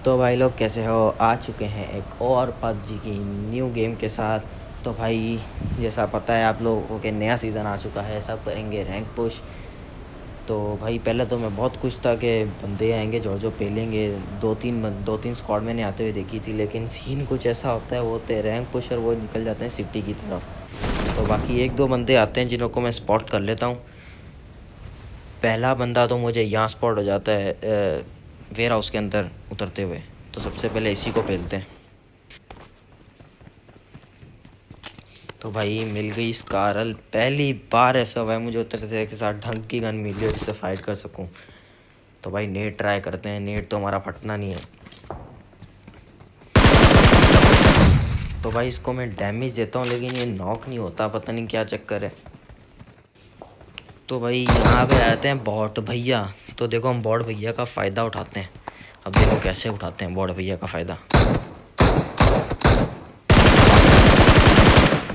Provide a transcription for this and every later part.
तो भाई लोग कैसे हो, आ चुके हैं एक और पबजी की न्यू गेम के साथ। तो भाई जैसा पता है आप लोगों के, नया सीज़न आ चुका है, सब करेंगे रैंक पुश। तो भाई पहले तो मैं बहुत खुश था कि बंदे आएंगे जो पेलेंगे। दो तीन स्क्वाड मैंने आते हुए देखी थी, लेकिन सीन कुछ ऐसा होता है, वो होते हैं रैंक पुश और वो निकल जाते हैं सिटी की तरफ। तो बाकी एक दो बंदे आते हैं जिनको मैं स्पॉट कर लेता हूँ। पहला बंदा तो मुझे यहाँ स्पॉट हो जाता है वेयर हाउस के अंदर उतरते हुए। तो सबसे पहले इसी को पेलते हैं। तो भाई मिल गई स्कारल। पहली बार ऐसा हुआ है मुझे उतरते के साथ ढंग की गन मिली है जिससे फाइट कर सकूं। तो भाई नेट ट्राई करते हैं, नेट तो हमारा फटना नहीं है। तो भाई इसको मैं डैमेज देता हूँ लेकिन ये नॉक नहीं होता, पता नहीं क्या चक्कर है। तो भाई यहाँ पे आते हैं बॉट भैया। तो देखो हम बॉट भैया का फ़ायदा उठाते हैं। अब देखो कैसे उठाते हैं बॉट भैया का फ़ायदा।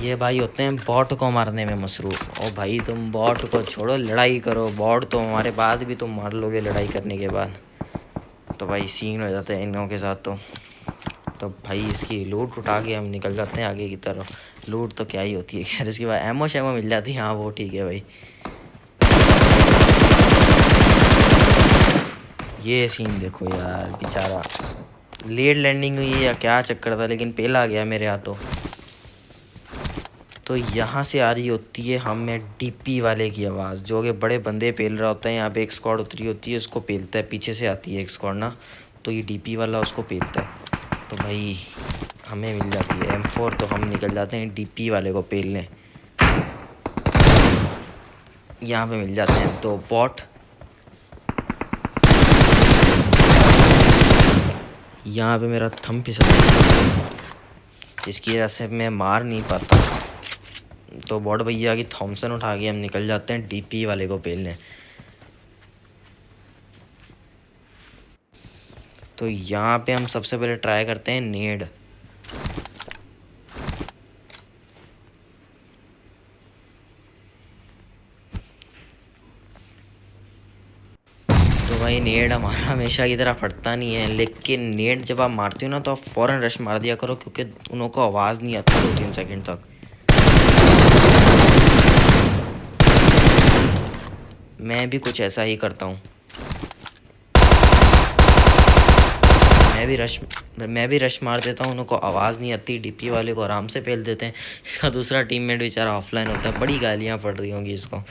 ये भाई होते हैं बॉट को मारने में मसरूफ़। और भाई तुम बॉट को छोड़ो, लड़ाई करो। बॉट तो हमारे बाद भी तुम मार लोगे लड़ाई करने के बाद। तो भाई सीन हो जाता है इन लोगों के साथ। तो भाई इसकी लूट उठा के हम निकल जाते हैं आगे की तरफ। लूट तो क्या ही होती है, खैर इसके बाद एमओ शेमो मिल जाती है। हाँ वो ठीक है भाई। ये सीन देखो यार, बेचारा लेट लैंडिंग हुई है या क्या चक्कर था, लेकिन पेला गया मेरे हाथों। तो यहाँ से आ रही होती है हमें डीपी वाले की आवाज़, जो कि बड़े बंदे पेल रहा होता है। यहाँ पे एक स्क्वाड उतरी होती है, उसको पेलता है। पीछे से आती है एक स्क्वाड ना, तो ये डीपी वाला उसको पेलता है। तो भाई हमें मिल जाती है M4। तो हम निकल जाते हैं डीपी वाले को पेलने। यहाँ पे मिल जाते हैं दो बॉट। यहाँ पे मेरा थंब फिसल गया, जिसकी वजह से मैं मार नहीं पाता। तो बॉट भैया की थॉमसन उठा के हम निकल जाते हैं डीपी वाले को पेलने। तो यहाँ पे हम सबसे पहले ट्राई करते हैं नेड। तो भाई नेड हमारा हमेशा की तरह फटता नहीं है, लेकिन नेड जब आप मारते हो ना तो आप फ़ौरन रश मार दिया करो, क्योंकि उन को आवाज़ नहीं आती 2-3 सेकंड तक। मैं भी कुछ ऐसा ही करता हूँ। मैं भी रश मार देता हूँ, उनको आवाज़ नहीं आती। डीपी वाले को आराम से पेल देते हैं। इसका दूसरा टीममेट बेचारा ऑफलाइन होता है, बड़ी गालियाँ पड़ रही होंगी इसको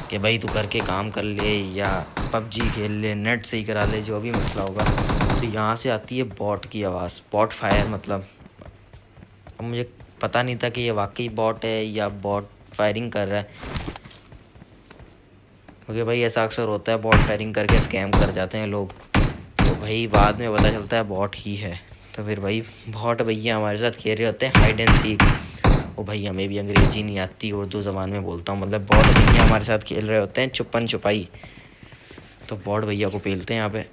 कि भाई तू करके काम कर ले या पबजी खेल ले, नेट सही करा ले, जो भी मसला होगा। तो यहाँ से आती है बॉट की आवाज़, बॉट फायर मतलब। अब मुझे पता नहीं था कि ये वाकई बॉट है या बॉट फायरिंग कर रहा है, क्योंकि भाई ऐसा अक्सर होता है, बॉट फायरिंग करके स्कैम कर जाते हैं लोग। तो भाई बाद में पता चलता है बॉट ही है। तो फिर भाई बॉट भैया हमारे साथ खेल रहे होते हैं हाइड एंड सीक। ओ भाई हमें भी अंग्रेज़ी नहीं आती, उर्दू ज़बान में बोलता हूँ, मतलब बॉट भैया हमारे साथ खेल रहे होते हैं छुपन छुपाई। तो बॉट भैया को पेलते हैं यहाँ पे।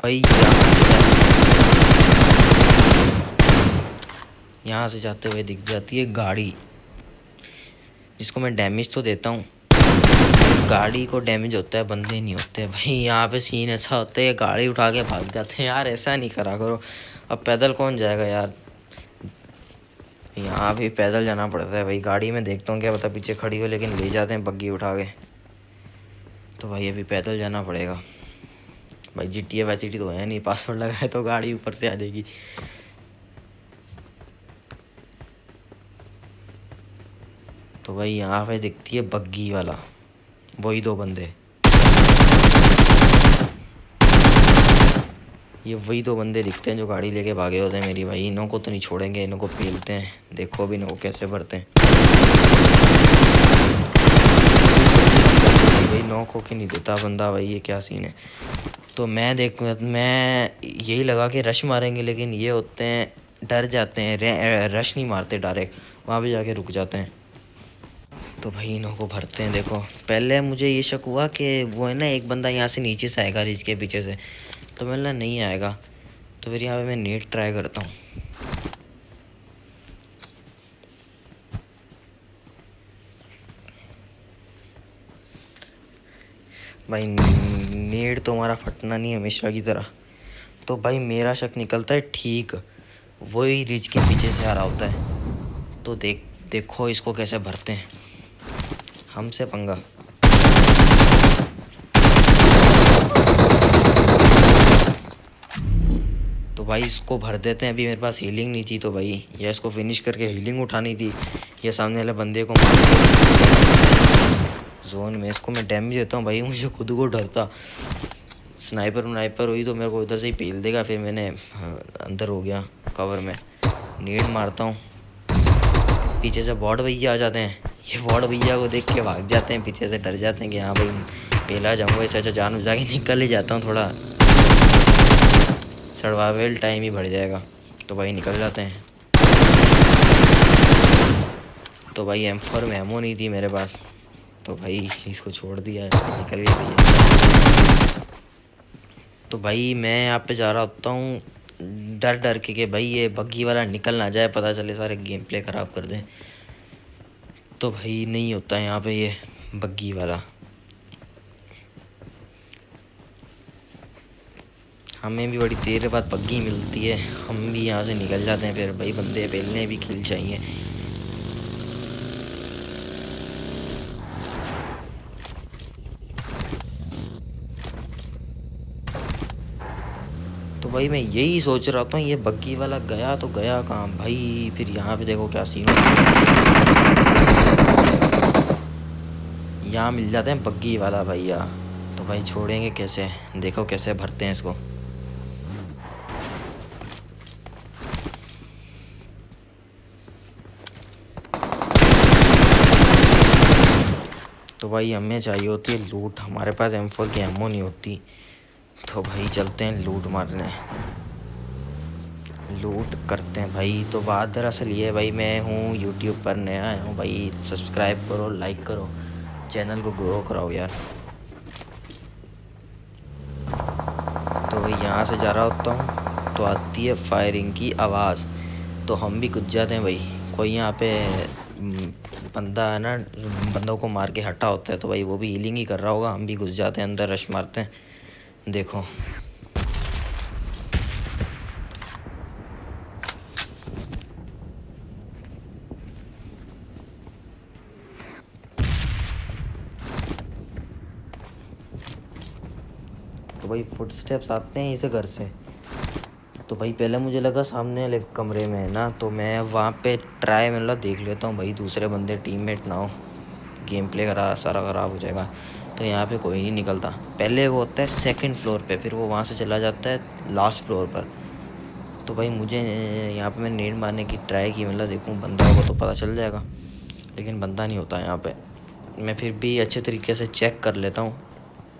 भाई यहाँ से जाते हुए दिख जाती है गाड़ी, जिसको मैं डैमेज तो देता हूँ। गाड़ी को डैमेज होता है, बंदे नहीं होते भाई। यहाँ पे सीन ऐसा होता है, गाड़ी उठा के भाग जाते हैं यार, ऐसा नहीं करा करो। अब पैदल कौन जाएगा यार, यहाँ भी पैदल जाना पड़ता है भाई। गाड़ी में देखता हूँ क्या पता पीछे खड़ी हो, लेकिन ले जाते हैं बग्गी उठा के। तो भाई अभी पैदल जाना पड़ेगा भाई। GTA वाई सिटी तो है नहीं, पासवर्ड लगाए तो गाड़ी ऊपर से आ जाएगी। तो भाई यहाँ पे दिखती है बग्गी वाला, वही दो बंदे। ये वही दो बंदे दिखते हैं जो गाड़ी लेके भागे होते हैं मेरी। भाई इन्हों को तो नहीं छोड़ेंगे, इन्हों को पेलते हैं। देखो अभी इन्हों को कैसे भरते हैं भाई। नॉक होके नहीं देता बंदा भाई, ये क्या सीन है। तो मैं यही लगा कि रश मारेंगे, लेकिन ये होते हैं डर जाते हैं, रश नहीं मारते, डायरेक्ट वहाँ पे जाके रुक जाते हैं। तो भाई इन्हों को भरते हैं। देखो पहले मुझे ये शक हुआ कि वो है ना, एक बंदा यहाँ से नीचे से आएगा रिज के पीछे से, तो मैंने नहीं आएगा। तो फिर यहाँ पे मैं नेट ट्राई करता हूँ। भाई नेड तो हमारा फटना नहीं है हमेशा की तरह। तो भाई मेरा शक निकलता है ठीक, वही रिच के पीछे से आ रहा होता है। तो देखो इसको कैसे भरते हैं, हमसे पंगा। तो भाई इसको भर देते हैं। अभी मेरे पास हीलिंग नहीं थी तो भाई या इसको फिनिश करके हीलिंग उठानी थी, या सामने वाले बंदे को जोन में इसको मैं डैमेज देता हूँ भाई। मुझे खुद को डरता, स्नाइपर हुई तो मेरे को उधर से ही पेल देगा। फिर मैंने अंदर हो गया कवर में, नीड मारता हूँ। पीछे से बॉट भैया आ जाते हैं। ये बॉट भैया को देख के भाग जाते हैं, पीछे से डर जाते हैं कि हाँ भाई पेला जाऊँगा। इससे अच्छा जान बचा के निकल ही जाता हूँ, थोड़ा सर्वाइवल टाइम ही बढ़ जाएगा। तो भाई निकल जाते हैं। तो भाई M4 में एमो नहीं थी मेरे पास, तो भाई इसको छोड़ दिया, निकल गया भैया। तो भाई मैं यहाँ पे जा रहा होता हूँ डर डर के कि भाई ये बग्गी वाला निकल ना जाए, पता चले सारे गेम प्ले ख़राब कर दें। तो भाई नहीं होता है यहाँ पे ये बग्गी वाला। हमें भी बड़ी देर बाद बग्गी मिलती है, हम भी यहाँ से निकल जाते हैं। फिर भाई बंदे पहले भी किल चाहिए। तो भाई मैं यही सोच रहा था, ये बग्गी वाला गया तो गया कहाँ भाई। फिर यहाँ पे देखो क्या सीन है, यहाँ मिल जाते हैं बग्गी वाला भैया। तो भाई छोड़ेंगे कैसे, देखो कैसे भरते हैं इसको। तो भाई हमें चाहिए होती है लूट, हमारे पास M4 की एमो नहीं होती। तो भाई चलते हैं लूट मारने, लूट करते हैं भाई। तो बात दरअसल ये है भाई, मैं हूँ यूट्यूब पर नया आया हूँ भाई। सब्सक्राइब करो, लाइक करो, चैनल को ग्रो कराओ यार। तो भाई यहाँ से जा रहा होता हूँ तो आती है फायरिंग की आवाज़, तो हम भी कुछ जाते हैं भाई। कोई यहाँ पे बंदा है ना, बंदों को मार के हटा होता है, तो भाई वो भी हीलिंग ही कर रहा होगा। हम भी घुस जाते हैं अंदर, रश मारते हैं। देखो तो भाई फुटस्टेप्स आते हैं इसे घर से। तो भाई पहले मुझे लगा सामने वाले कमरे में है ना, तो मैं वहाँ पे ट्राई मतलब देख लेता हूँ भाई, दूसरे बंदे टीममेट ना हो, गेम प्ले सारा ख़राब हो जाएगा। तो यहाँ पे कोई नहीं निकलता। पहले वो होता है सेकंड फ्लोर पे, फिर वो वहाँ से चला जाता है लास्ट फ्लोर पर। तो भाई मुझे यहाँ पे मैं नेट मारने की ट्राई की, मतलब देखूँ बंदा होगा तो पता चल जाएगा, लेकिन बंदा नहीं होता यहाँ पे। मैं फिर भी अच्छे तरीके से चेक कर लेता हूँ,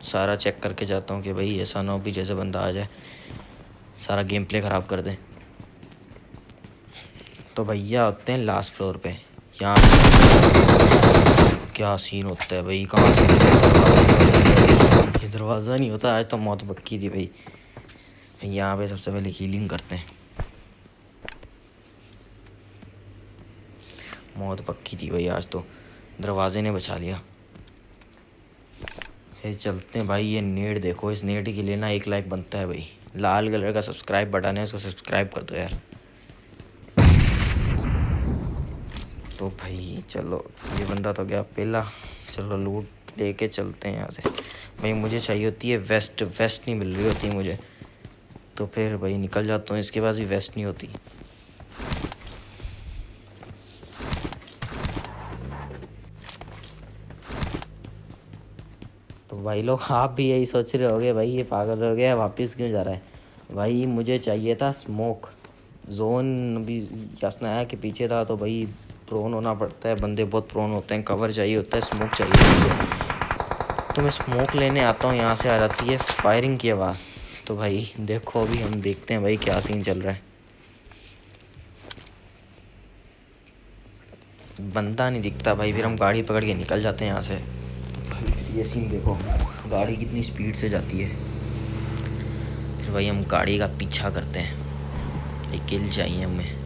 सारा चेक करके जाता हूँ कि भाई ऐसा ना हो भी जैसे बंदा आ जाए सारा गेम प्ले ख़राब कर दें। तो भैया होते हैं लास्ट फ्लोर पे। यहाँ क्या सीन होता है भाई, कहाँ से ये दरवाज़ा नहीं होता। आज तो मौत पक्की थी भाई। यहाँ पे सबसे पहले हीलिंग करते हैं, मौत पक्की थी भाई आज तो, दरवाजे ने बचा लिया। फिर चलते हैं भाई। ये नेट देखो, इस नेट के लिए ना 1 लाइक बनता है भाई। लाल कलर का सब्सक्राइब बटन है, उसको सब्सक्राइब कर दो यार। तो भाई चलो, ये बंदा तो गया पहला, चलो लूट लेके चलते हैं यहाँ से। भाई मुझे चाहिए होती है वेस्ट, वेस्ट नहीं मिल रही होती मुझे, तो फिर भाई निकल जाता हूँ। इसके पास भी वेस्ट नहीं होती। तो भाई लोग आप भी यही सोच रहे होगे भाई ये पागल हो गया, वापस क्यों जा रहा है। भाई मुझे चाहिए था स्मोक, जोन भी यासना है कि पीछे था, तो भाई प्रोन होना पड़ता है, बंदे बहुत प्रोन होते हैं, कवर चाहिए होता है, स्मोक चाहिए होती है। तो मैं स्मोक लेने आता हूँ, यहाँ से आ जाती है फायरिंग की आवाज़। तो भाई देखो अभी हम देखते हैं भाई क्या सीन चल रहा है। बंदा नहीं दिखता भाई, फिर हम गाड़ी पकड़ के निकल जाते हैं यहाँ से। ये सीन देखो, गाड़ी कितनी स्पीड से जाती है। फिर भाई हम गाड़ी का पीछा करते हैं, एक किल चाहिए हमें।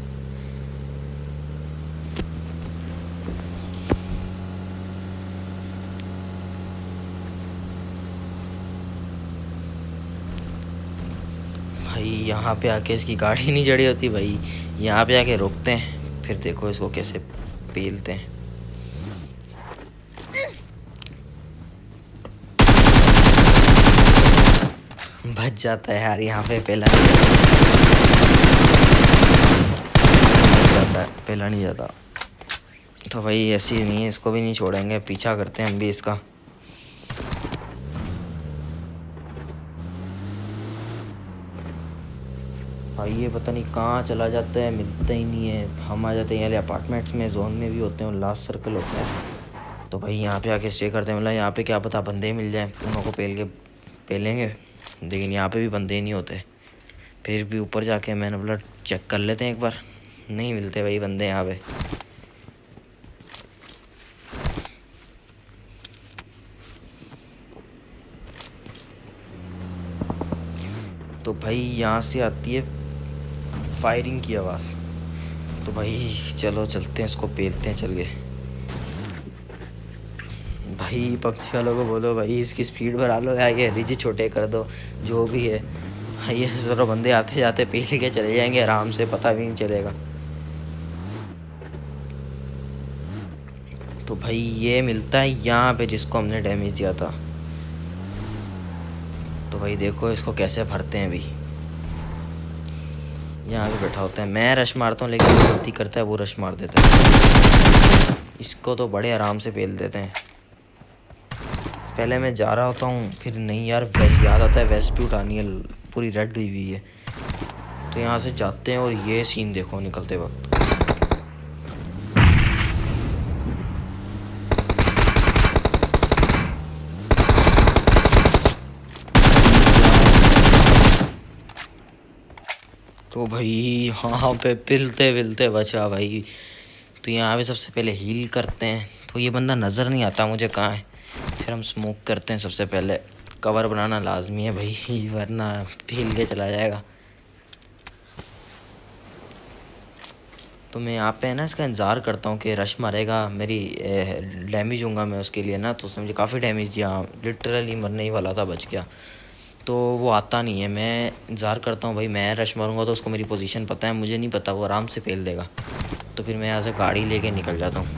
भाई यहाँ पे आके इसकी गाड़ी नहीं चढ़ी होती भाई, यहाँ पे आके रोकते हैं, फिर देखो इसको कैसे पेलते हैं। बच जाता है यार, यहाँ पे पहला नहीं जाता, पहला नहीं जाता। तो भाई ऐसी नहीं है, इसको भी नहीं छोड़ेंगे, पीछा करते हैं हम भी इसका। भाई ये पता नहीं कहाँ चला जाता है, मिलता ही नहीं है। हम आ जाते हैं यहाँ अपार्टमेंट्स में, जोन में भी होते हैं, लास्ट सर्कल होता है। तो भाई यहाँ पे आके स्टे करते हैं, मतलब यहाँ पे क्या पता बंदे मिल जाएं, उन्हों को पेलेंगे। लेकिन यहाँ पे भी बंदे नहीं होते। फिर भी ऊपर जाके मैंने बोला चेक कर लेते हैं एक बार, नहीं मिलते भाई बंदे यहाँ पे। तो भाई यहाँ से आती है फायरिंग की आवाज़। तो भाई चलो चलते हैं, इसको पेलते हैं, चल गए। भाई पबजी वालों को बोलो भाई इसकी स्पीड बढ़ा लो या ये रिज छोटे कर दो, जो भी है। भाई ये ज़रा बंदे आते जाते पेल के चले जाएंगे आराम से, पता भी नहीं चलेगा। तो भाई ये मिलता है यहाँ पे जिसको हमने डैमेज दिया था। तो भाई देखो इसको कैसे भरते हैं। अभी यहाँ पे बैठा होता है, मैं रश मारता हूँ, लेकिन वो गलती करता है, वो रश मार देता है। इसको तो बड़े आराम से पेल देते हैं। पहले मैं जा रहा होता हूँ, फिर नहीं यार वेस्ट याद आता है, वेस्ट भी उठानी है, पूरी रेड हुई हुई है। तो यहाँ से जाते हैं और ये सीन देखो निकलते वक्त। तो भाई यहाँ पे पिलते पिलते बचा भाई। तो यहाँ पे सबसे पहले हील करते हैं। तो ये बंदा नज़र नहीं आता मुझे कहाँ है। फिर हम स्मोक करते हैं, सबसे पहले कवर बनाना लाजमी है भाई, वरना हिल के चला जाएगा। तो मैं यहाँ पे है ना इसका इंतज़ार करता हूँ कि रश मारेगा, मेरी डैमेज होऊंगा मैं उसके लिए ना। तो उसने मुझे काफ़ी डैमेज दिया, लिटरली मरने ही वाला था, बच गया। तो वो आता नहीं है, मैं इंतज़ार करता हूँ भाई, मैं रश मारूंगा तो उसको मेरी पोजीशन पता है, मुझे नहीं पता, वो आराम से पेल देगा। तो फिर मैं यहाँ से गाड़ी लेके निकल जाता हूँ,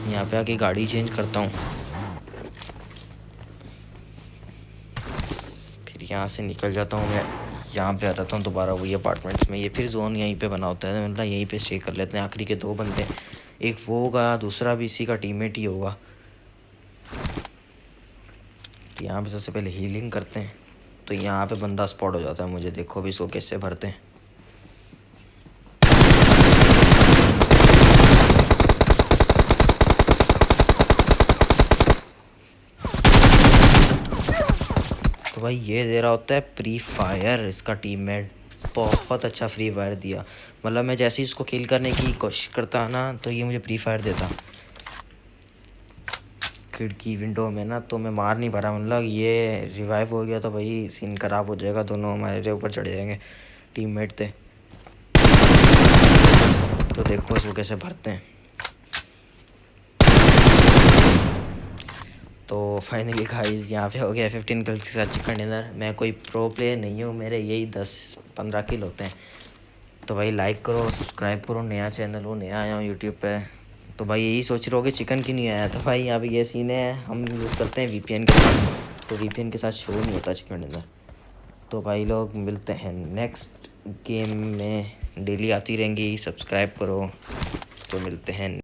यहाँ पे आके गाड़ी चेंज करता हूँ, फिर यहाँ से निकल जाता हूँ। मैं यहाँ पे आ जाता हूँ दोबारा वही अपार्टमेंट्स में। ये फिर जोन यहीं पे बना होता है, मतलब यहीं पे स्टे कर लेते हैं। आखिरी के 2 बंदे, एक वो होगा, दूसरा भी इसी का टीममेट ही होगा। यहाँ पे सबसे पहले हीलिंग करते हैं। तो यहाँ पे बंदा स्पॉट हो जाता है मुझे, देखो भी इसको कैसे भरते हैं। तो भाई ये दे रहा होता है फ्री फायर, इसका टीममेट बहुत अच्छा फ्री फायर दिया। मतलब मैं जैसे ही इसको किल करने की कोशिश करता ना, तो ये मुझे फ्री फायर देता खिड़की विंडो में ना। तो मैं मार नहीं पा रहा, मतलब ये रिवाइव हो गया तो भाई सीन ख़राब हो जाएगा, दोनों हमारे ऊपर चढ़ जाएंगे टीममेट थे। तो देखो इसको कैसे भरते हैं। तो फाइनली गाइस यहाँ पे हो गया 15 किल्स के साथ चिकन डिनर। मैं कोई प्रो प्लेयर नहीं हूँ, मेरे यही 10-15 किल होते हैं। तो भाई लाइक करो, सब्सक्राइब करो, नया चैनल हो, नया आया हूँ यूट्यूब पे। तो भाई यही सोच रहे हो कि चिकन क्यों नहीं आया। तो भाई यहाँ पे ये सीन है, हम यूज़ करते हैं VPN के साथ, तो VPN के साथ शो नहीं होता चिकन डिनर। तो भाई लोग मिलते हैं नेक्स्ट गेम में, डेली आती रहेंगी, सब्सक्राइब करो। तो मिलते हैं।